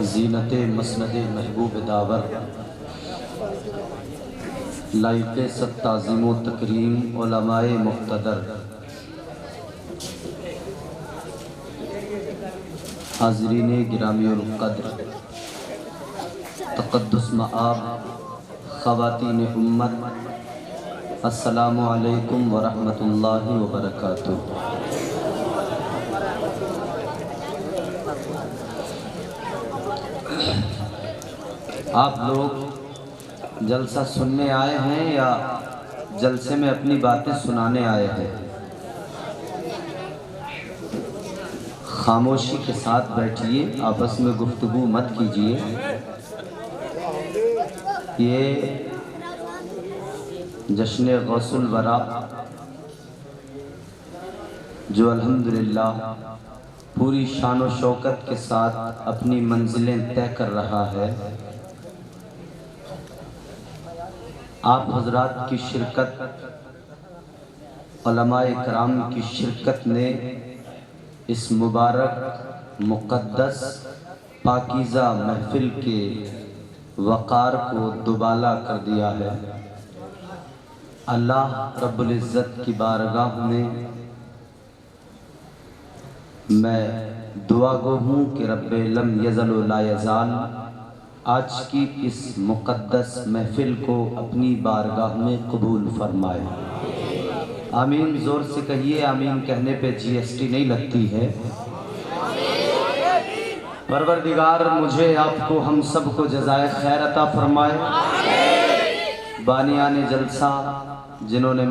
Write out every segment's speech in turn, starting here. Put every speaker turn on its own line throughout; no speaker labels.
زینت مسند محبوب داور، لائق سب تعظیم و تکریم علماء مقتدر، حاضرین گرامی القدر، تقدس مآب خواتین امت، السلام علیکم ورحمۃ اللہ وبرکاتہ۔ آپ لوگ جلسہ سننے آئے ہیں یا جلسے میں اپنی باتیں سنانے آئے ہیں؟ خاموشی کے ساتھ بیٹھیے، آپس میں گفتگو مت کیجیے۔ یہ جشن غوث الورا جو الحمدللہ پوری شان و شوکت کے ساتھ اپنی منزلیں طے کر رہا ہے، آپ حضرات کی شرکت، علماء کرام کی شرکت نے اس مبارک مقدس پاکیزہ محفل کے وقار کو دوبالا کر دیا ہے۔ اللہ رب العزت کی بارگاہ میں میں دعا گو ہوں کہ رب لم یزل و لا یزال آج کی اس مقدس محفل کو اپنی بارگاہ میں قبول فرمائے۔ آمین زور سے کہیے، آمین کہنے پہ جی ایس ٹی نہیں لگتی ہے۔ پروردگار مجھے آپ کو ہم سب کو جزائے خیر عطا فرمائے۔ بانیان جلسہ جنہوں نے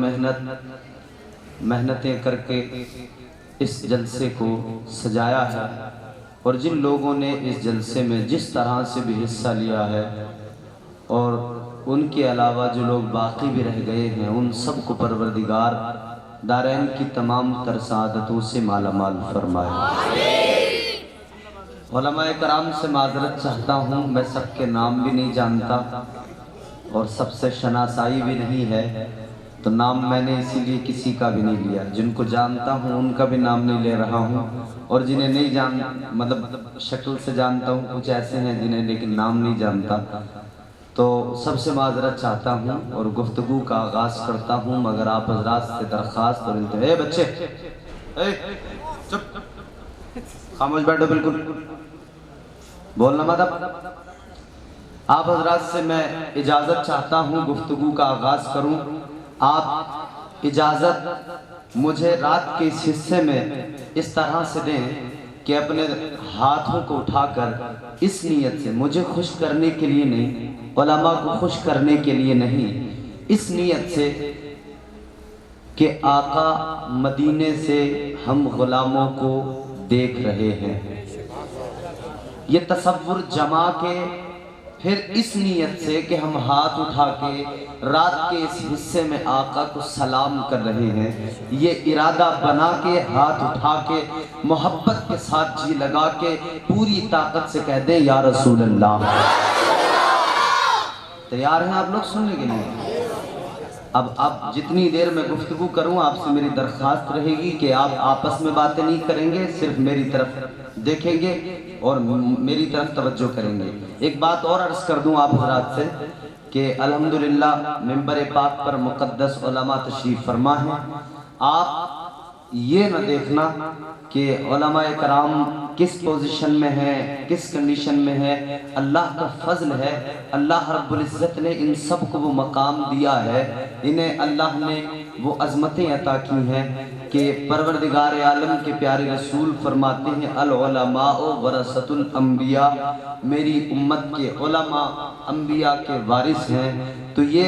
محنتیں کر کے اس جلسے کو سجایا ہے، اور جن لوگوں نے اس جلسے میں جس طرح سے بھی حصہ لیا ہے، اور ان کے علاوہ جو لوگ باقی بھی رہ گئے ہیں، ان سب کو پروردگار دارین کی تمام تر سعادتوں سے مالا مال فرمائے۔ علماء کرام سے معذرت چاہتا ہوں، میں سب کے نام بھی نہیں جانتا اور سب سے شناسائی بھی نہیں ہے، تو نام میں نے اسی لیے کسی کا بھی نہیں لیا۔ جن کو جانتا ہوں ان کا بھی نام نہیں لے رہا ہوں، اور جنہیں نہیں مطلب شکل سے جانتا ہوں، کچھ ایسے ہیں جنہیں لیکن نام نہیں جانتا، تو سب سے معذرت چاہتا ہوں اور گفتگو کا آغاز کرتا ہوں، مگر آپ حضرات سے درخواست اور التجا، اے بچے چپ خاموش بیٹھو، بالکل بولنا مت۔ آپ حضرات سے میں اجازت چاہتا ہوں گفتگو کا آغاز کروں۔ آپ اجازت مجھے رات کے اس حصے میں اس طرح سے دیں کہ اپنے ہاتھوں کو اٹھا کر اس نیت سے، مجھے خوش کرنے کے لیے نہیں، علماء کو خوش کرنے کے لیے نہیں، اس نیت سے کہ آقا مدینے سے ہم غلاموں کو دیکھ رہے ہیں، یہ تصور جما کے پھر اس نیت سے کہ ہم ہاتھ اٹھا کے رات کے اس حصے میں آقا کو سلام کر رہے ہیں، یہ ارادہ بنا کے ہاتھ اٹھا کے محبت کے ساتھ جی لگا کے پوری طاقت سے کہہ دیں یا رسول اللہ۔ تیار ہیں آپ لوگ سننے کے لیے؟ اب جتنی دیر میں گفتگو کروں، آپ سے میری درخواست رہے گی کہ آپ آپس میں باتیں نہیں کریں گے، صرف میری طرف دیکھیں گے اور میری طرف توجہ کریں گے۔ ایک بات اور عرض کر دوں آپ حضرات سے کہ الحمدللہ منبر پاک پر مقدس علماء تشریف فرما ہیں۔ آپ یہ نہ دیکھنا کہ علماء کرام کس پوزیشن میں ہیں، کس کنڈیشن میں ہے، اللہ کا فضل ہے، اللہ رب العزت نے ان سب کو وہ مقام دیا ہے، انہیں اللہ نے وہ عظمتیں عطا کی ہیں کہ پروردگار عالم کے پیارے رسول فرماتے ہیں العلماء ورثۃ الانبیاء، میری امت کے علماء انبیاء کے وارث ہیں۔ تو یہ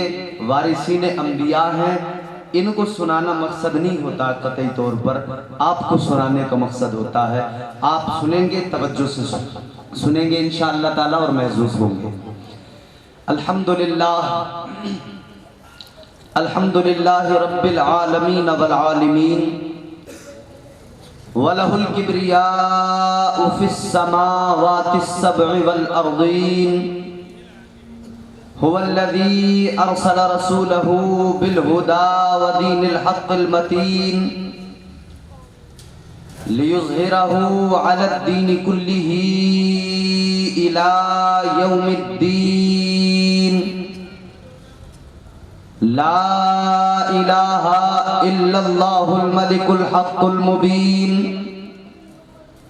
وارثین انبیاء ہیں، ان کو سنانا مقصد نہیں ہوتا قطعی طور پر، آپ کو سنانے کا مقصد ہوتا ہے۔ آپ سنیں گے، توجہ سے سنیں گے انشاءاللہ تعالی اور محظوظ ہوں گے۔ الحمدللہ رب العالمین والعالمین، وَلَهُ الْكِبْرِيَاءُ فِي السَّمَاوَاتِ السَّبْعِ وَالْأَرْضِينَ، هو الذي أرسل رسوله بالهدى ودين الحق المتين ليظهره على الدين كله إلى يوم الدين لا إله إلا الله الملك الحق المبين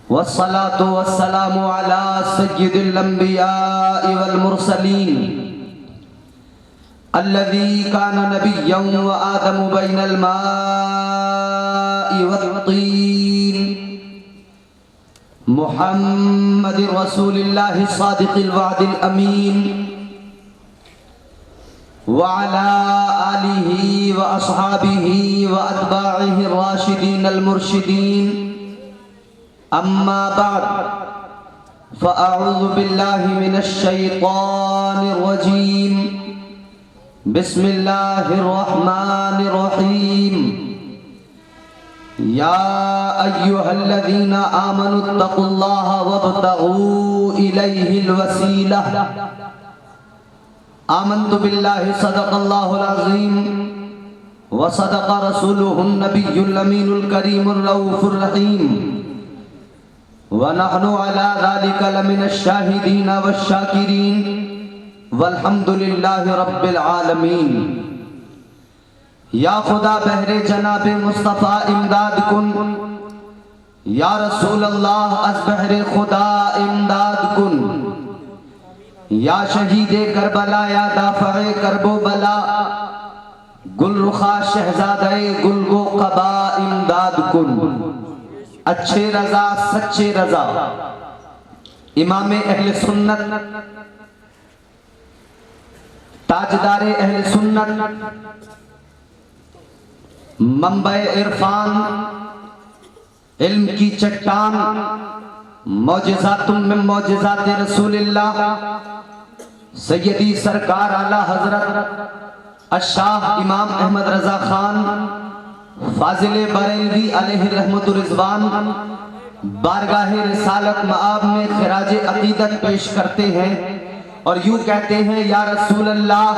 والصلاة والسلام على سيد الأنبياء والمرسلين الذي كان نبيا وآدم بين الماء والطين محمد رسول الله الصادق الوعد الأمين وعلى آله وأصحابه وأتباعه الراشدين المرشدين أما بعد فأعوذ بالله من الشيطان الرجيم بسم الله الرحمن الرحيم يا أيها الذين آمنوا اتقوا الله وابتغوا إليه الوسيلة آمنت بالله صدق الله العظيم وصدق رسوله النبي الأمين الكريم الرؤوف الرحيم ونحن على ذلك لمن الشاهدين والشاكرين والحمد لله رب العالمین۔ یا خدا بہر جناب مصطفیٰ امداد کن، یا رسول اللہ از بہر خدا امداد کن، یا شہید کربلا یا دافع کرب و بلا، گل رخا شہزادہ گل گو قبا امداد کن۔ اچھے رضا سچے رضا امام اہل سنت تاجدار اہل سنت منبع عرفان علم کی چٹان معجزات من معجزات رسول اللہ سیدی سرکار اعلی حضرت الشاہ امام احمد رضا خان فاضل بریلوی علیہ رحمت الرضوان بارگاہ رسالت مآب میں خراج عقیدت پیش کرتے ہیں اور یوں کہتے ہیں یا رسول اللہ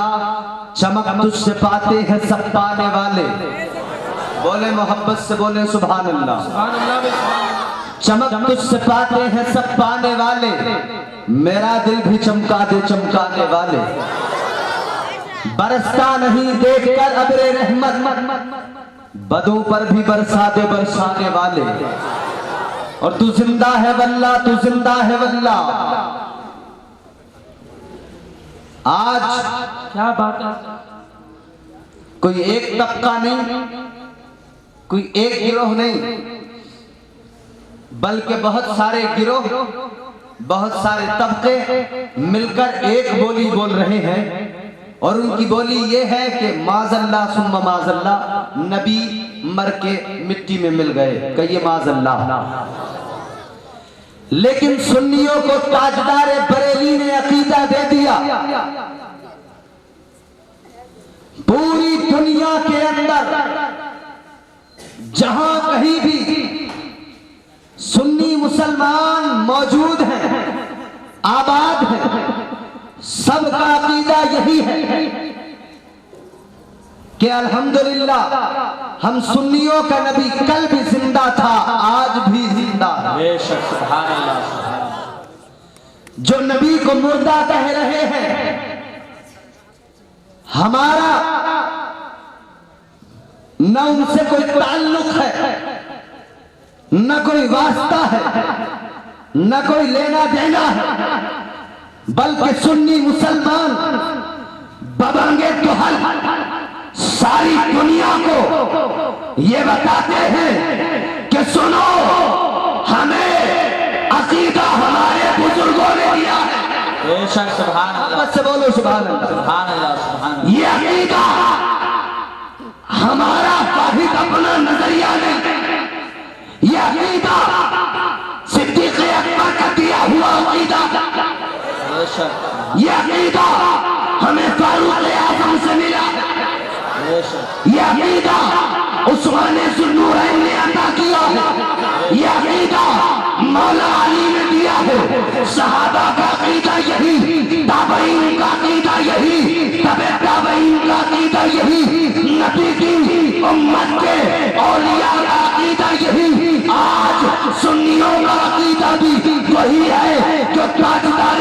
چمک تجھ سے پاتے ہیں سب پانے والے، بولے محبت سے بولے سبحان اللہ۔ چمک تجھ سے پاتے ہیں سب پانے والے، میرا دل بھی چمکا دے چمکانے والے، برستا نہیں دیکھ کر ابر رحمت بدوں پر بھی برسا دے برسانے والے، اور تو زندہ ہے واللہ تو زندہ ہے واللہ۔ آج کیا بات ہے، کوئی ایک طبقہ نہیں، کوئی ایک گروہ نہیں، بلکہ بہت سارے گروہ بہت سارے طبقے مل کر ایک بولی بول رہے ہیں، اور ان کی بولی یہ ہے کہ معاذ اللہ ثم معاذ اللہ، نبی مر کے مٹی میں مل گئے، کہیے معاذ اللہ۔ لیکن سنیوں کو تاجدار بریلی نے عقیدہ دے دیا، پوری دنیا کے اندر جہاں کہیں بھی سنی مسلمان موجود ہیں آباد ہیں، سب کا عقیدہ یہی ہے کہ الحمدللہ ہم سنیوں کا نبی کل بھی زندہ تھا آج بھی زندہ ہے۔ بے شک سبحان اللہ۔ جو نبی کو مردہ کہہ رہے ہیں، ہمارا نہ ان سے کوئی تعلق ہے، نہ کوئی واسطہ ہے، نہ کوئی لینا دینا ہے، بلکہ سنی مسلمان ببنگے تو حل ساری دنیا کو یہ بتاتے ہیں کہ سنو، ہمیں عقیدہ ہمارے بزرگوں نے دیا ہے۔ بے شک سبحان اللہ، بس سے بولو سبحان اللہ، سبحان اللہ، سبحان اللہ۔ یہ عقیدہ ہمارا واحد اپنا نظریہ نہیں، یہ عقیدہ صدیق اکبر کا دیا ہوا عقیدہ، یہ عقیدہ ہمیں فاروق اعظم سے ملا، یہ عقیدہ عثمان ذوالنورین نے عطا کیا ہے، یہ عقیدہ مولا علی نے دیا ہے۔ صحابہ کا عقیدہ یہی، تابعین کا عقیدہ یہی، تبع تابعین کا عقیدہ یہی، نبی کی امت کے اولیاء کا عقیدہ یہی۔ آج سنیوں کا عقیدہ بھی وہی ہے جو تاجدار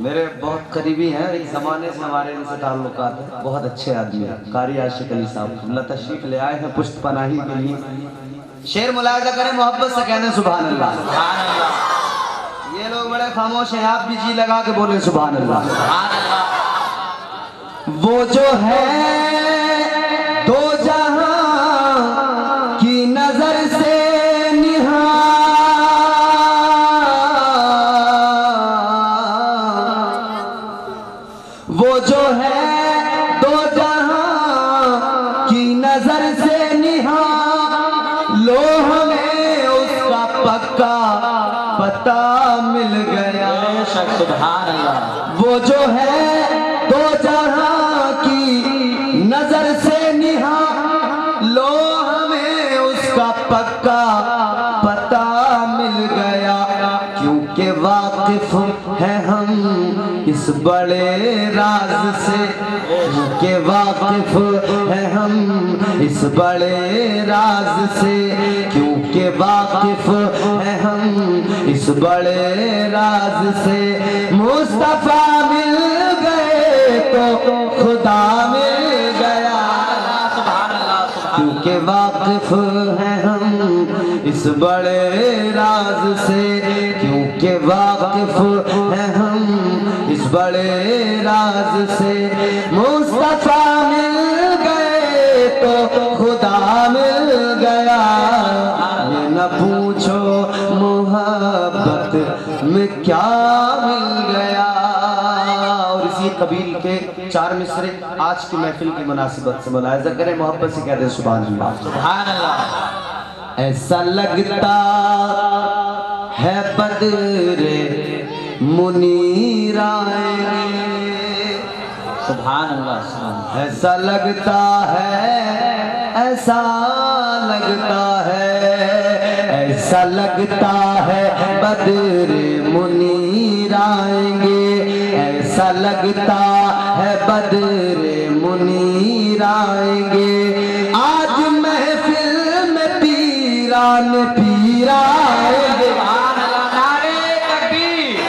میرے بہت قریبی ہیں، ایک زمانے سے ہمارے ان سے تعلقات ہیں، بہت اچھے آدمی ہیں، قاری عاشق علی صاحب اللہ تشریف لے آئے ہیں پشت پناہی کے لیے۔ شعر ملاحظہ کریں، محبت سے کہنے سبحان اللہ۔
سبحان اللہ،
یہ لوگ بڑے خاموش ہیں، آپ بھی جی لگا کے بولیں سبحان اللہ۔
سبحان اللہ۔
وہ جو ہے دو جہاں کی نظر سے نہاں، وہ جو ہے دو جہاں کی نظر سے نہاں، لو ہمیں اس کا پکا پتہ مل گیا۔
بے شک سبحان اللہ۔
وہ جو ہے دو جہاں کی نظر سے نہاں، لو ہمیں اس کا پکا پتہ مل گیا، کیونکہ واقف ہیں ہم اس بڑے راز سے، کیونکہ واقف ہیں ہم اس بڑے راز سے، کیونکہ واقف ہیں ہم اس بڑے راز سے، مصطفیٰ مل گئے تو خدا مل گیا، کیونکہ واقف ہیں ہم اس بڑے راز سے، کیونکہ واقف ہیں ہم اس بڑے راز سے، مصطفیٰ مل گئے تو خدا مل گیا، یہ نہ پوچھو محبت میں کیا مل گیا۔ اور اسی قبیل کے 4 مصرے آج کی محفل کی مناسبت سے ملاحظہ کریں، محبت سے کہتے ہیں سبحان اللہ۔
سبحان اللہ۔
ایسا لگتا ہے بدر منیر آئیں گے،
سبحان اللہ، سبحان اللہ۔
ایسا لگتا ہے، ایسا لگتا ہے، ایسا لگتا ہے بدر منیر آئیں گے، ایسا لگتا ہے بدر منیر آئیں گے، آج محفل میں پیران پیر آئیں گے۔
سبحان اللہ۔ نعرے تکبیر،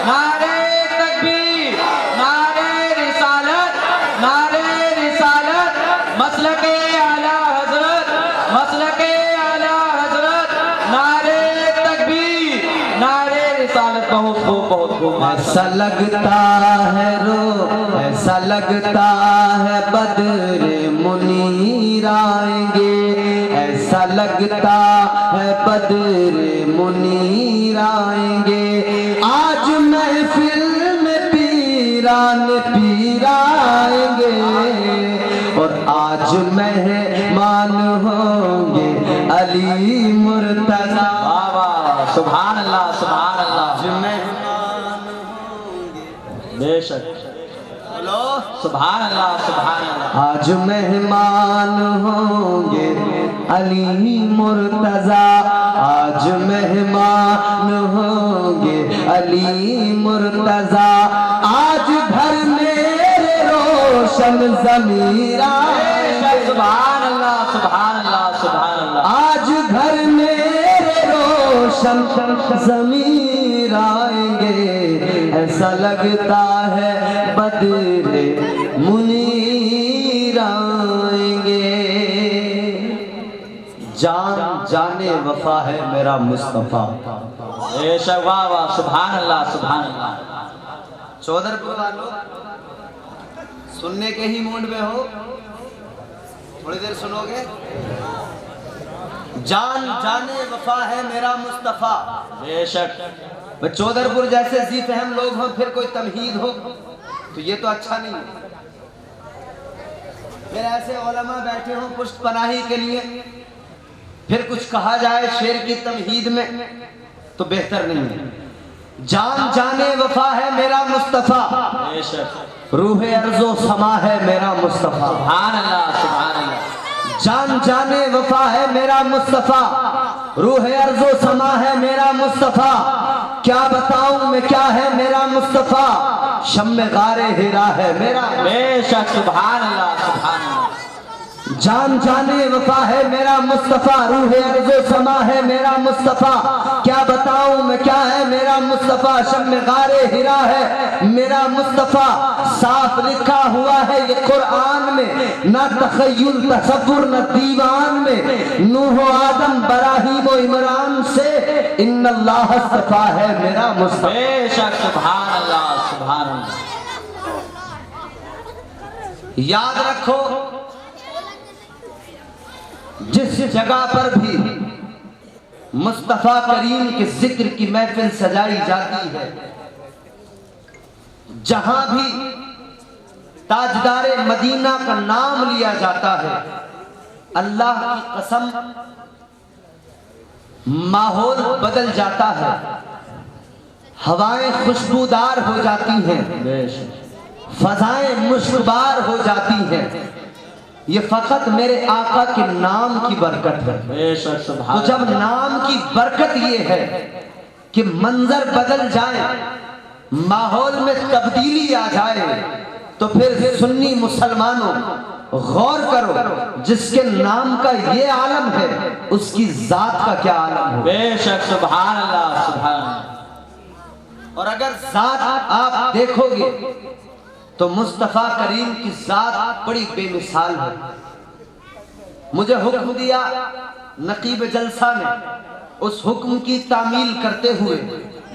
نعرے تکبیر، نعرے رسالت، نعرے رسالت، مسلک اعلیٰ حضرت، مسلک اعلیٰ حضرت، نعرے تکبیر، نعرے رسالت۔ بہت خوب، بہت خوب۔
ایسا لگتا ہے ایسا لگتا ہے بدر منیر آئیں گے، ایسا لگتا ہے بدر منیر آئیں گے، آج محفل میں پیران پیر آئیں گے، اور آج مہمان ہوں گے علی مرتضی۔
واہ واہ، سبحان اللہ، سبحان اللہ۔ بے شک، سبحان اللہ، سبحان اللہ۔
آج مہمان ہوں گے علی مرتضی، آج مہمان ہوں گے علی مرتضی، آج گھر میرے روشن ضمیر آئیں گے۔
سبحان اللہ، سبحان اللہ، سبحان اللہ۔
آج گھر میرے روشن ضمیر آئیں گے، ایسا لگتا ہے بدر منیر آئیں گے، جان جانے وفا ہے میرا مصطفیٰ۔
بے شک، واہ واہ، سبحان اللہ، سبحان اللہ۔
چودر پور والوں سننے کے ہی موڈ میں ہو، تھوڑی دیر سنو گے؟ جان جانے وفا ہے میرا مصطفیٰ۔
بے شک،
چودر پور جیسے ذی فہم لوگ ہوں، پھر کوئی تمہید ہو تو یہ تو اچھا نہیں ہے، پھر ایسے علماء بیٹھے ہوں پشت پناہی کے لیے، پھر کچھ کہا جائے شعر کی تمہید میں تو بہتر نہیں ہے۔ جان جانے وفا ہے میرا مصطفیٰ،
بے شک،
روح ارض و سما ہے میرا مصطفیٰ۔
سبحان اللہ، سبحان اللہ۔
جان جانے وفا ہے میرا مصطفیٰ، روح ارض و سما ہے میرا مصطفیٰ، کیا بتاؤں میں کیا ہے میرا مصطفیٰ، شم غار ہرا ہے میرا۔
بے شک، سبحان اللہ، سبحان اللہ۔
جان جانے وفا ہے میرا مصطفیٰ، روح ارض و سما ہے میرا مصطفیٰ، کیا بتاؤں میں کیا ہے میرا مصطفیٰ، شمع غار ہرا ہے میرا مصطفیٰ، صاف لکھا ہوا ہے یہ قرآن میں، نہ تخیل تصور نہ دیوان میں، نوح و آدم براہیم و عمران سے ان اللہ اصطفیٰ ہے میرا مصطفیٰ۔
بے شک سبحان اللہ سبحان اللہ۔
یاد رکھو جس جگہ پر بھی مصطفیٰ کریم کے ذکر کی محفل سجائی جاتی ہے، جہاں بھی تاجدار مدینہ کا نام لیا جاتا ہے، اللہ کی قسم ماحول بدل جاتا ہے، ہوائیں خوشبودار ہو جاتی ہیں،
بے شک
فضائیں مشکبار ہو جاتی ہیں، یہ فقط میرے آقا کے نام کی برکت ہے۔
بے شک سبحان
تو جب نام کی برکت یہ ہے کہ منظر بدل جائے، ماحول میں تبدیلی آ جائے، تو پھر سنی مسلمانوں غور کرو، جس کے نام کا یہ عالم ہے اس کی ذات کا کیا عالم ہے۔
بے شک سبحان اللہ سبحان اللہ۔
اور اگر ذات آپ دیکھو گے تو مصطفیٰ کریم کی ذات بڑی بے مثال ہے۔ مجھے حکم دیا نقیب جلسہ نے، اس حکم کی تعمیل کرتے ہوئے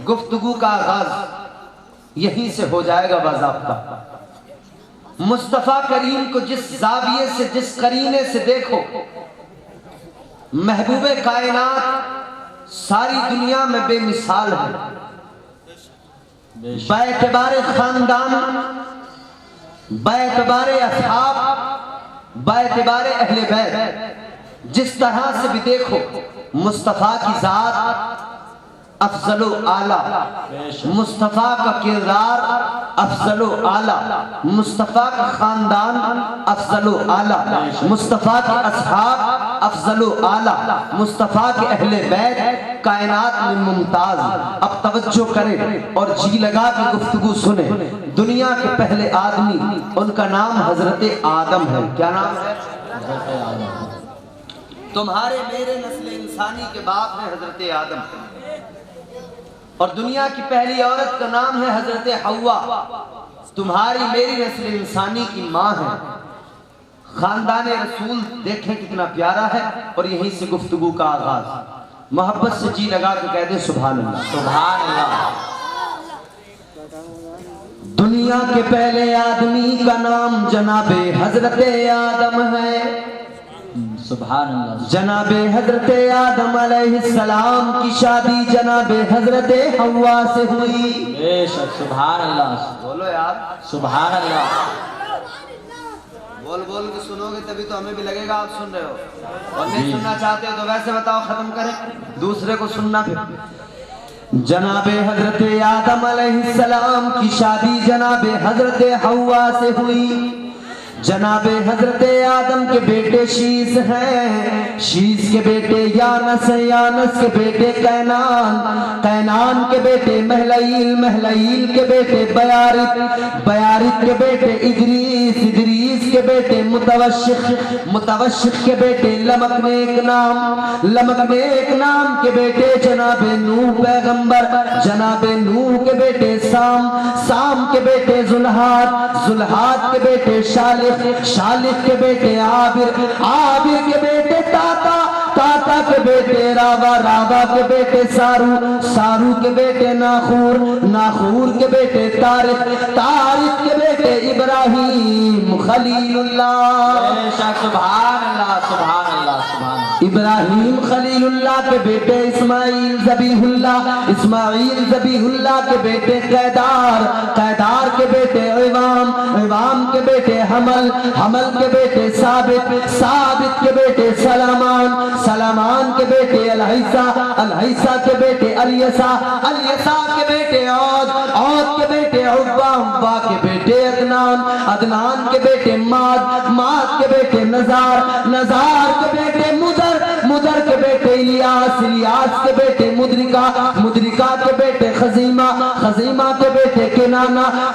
گفتگو کا آغاز یہیں سے ہو جائے گا باضابطہ۔ مصطفیٰ کریم کو جس زاویے سے جس قرینے سے دیکھو، محبوب کائنات ساری دنیا میں بے مثال ہے، باعتبار خاندان، باعتبار اصحاب، باعتبار اہل بیت، جس طرح سے بھی دیکھو مصطفیٰ کی ذات افضل و اعلیٰ، مصطفیٰ کا کردار افضل و اعلیٰ، مصطفیٰ کا خاندان افضل و اعلیٰ، مصطفیٰ کے اصحاب افضل و اعلیٰ، مصطفیٰ کے اہل بیت کائنات میں ممتاز۔ اب توجہ کریں اور جی لگا کے گفتگو سنیں۔ دنیا کے پہلے آدمی، ان کا نام حضرت آدم ہے۔ کیا نام ہے؟ تمہارے میرے نسل انسانی کے باپ ہیں حضرت آدم، اور دنیا کی پہلی عورت کا نام ہے حضرت حوا، تمہاری میری نسل انسانی کی ماں ہے۔ خاندان رسول دیکھیں کتنا پیارا ہے، اور یہیں سے گفتگو کا آغاز۔ محبت سے جی لگا کے کہہ دیں سبحان اللہ
سبحان اللہ۔
دنیا کے پہلے آدمی کا نام جناب حضرت آدم ہے،
سبحان اللہ۔
جناب حضرت آدم علیہ السلام کی شادی جناب حضرت حوا سے ہوئی۔
بے شک سبحان اللہ
بولو یار
سبحان اللہ۔
بول بول کے سنو گے تبھی تو ہمیں بھی لگے گا آپ سن رہے ہو، اور نہیں سننا چاہتے ہو تو ویسے بتاؤ ختم کریں، دوسرے کو سننا پھر۔ جناب حضرت آدم علیہ السلام کی شادی جناب حضرت حوا سے ہوئی۔ جناب حضرت آدم کے بیٹے شیس ہیں، شیس کے بیٹے یانس ہیں، یانس کے بیٹے قینان، قینان کے بیٹے محلئیل، محلئیل کے بیٹے بیارت، بیارت کے بیٹے ادریس، ادریس کے بیٹے متوشق، متوشق کے بیٹے لمک نام، لمک نام کے بیٹے جناب نوح پیغمبر، جناب نوح کے بیٹے سام، سام کے بیٹے زلحاد، زلحاد کے بیٹے شالق، شالق کے بیٹے عابر، عابر کے بیٹے تاتا، تاتا کے بیٹے راوا، راوا کے بیٹے سارو، سارو کے بیٹے ناخور، ناخور کے بیٹے طارق، طارق کے بیٹے ابراہیم خلیل اللہ۔
سبحان اللہ سبحان اللہ سبحان اللہ۔
ابراہیم خلیل اللہ کے بیٹے اسماعیل ذبیح اللہ، اسماعیل ذبیح اللہ کے بیٹے قیدار، قیدار کے بیٹے عوام، عوام کے بیٹے حمل، حمل کے بیٹے ثابت، ثابت کے بیٹے سلامان، سلامان کے بیٹے الحیسہ، الحیسہ کے بیٹے الیسا، الیسا کے بیٹے عود، عود کے بیٹے عبا، عبا کے بیٹے عدنان، عدنان کے بیٹے ماد، ماد کے بیٹے نزار، نزار کے بیٹے مدر، مدر کے بیٹے الیاس، الیاس کے بیٹے مدرکہ، مدرکہ کے بیٹے خزیمہ، خزیمہ کے بیٹے کنانہ،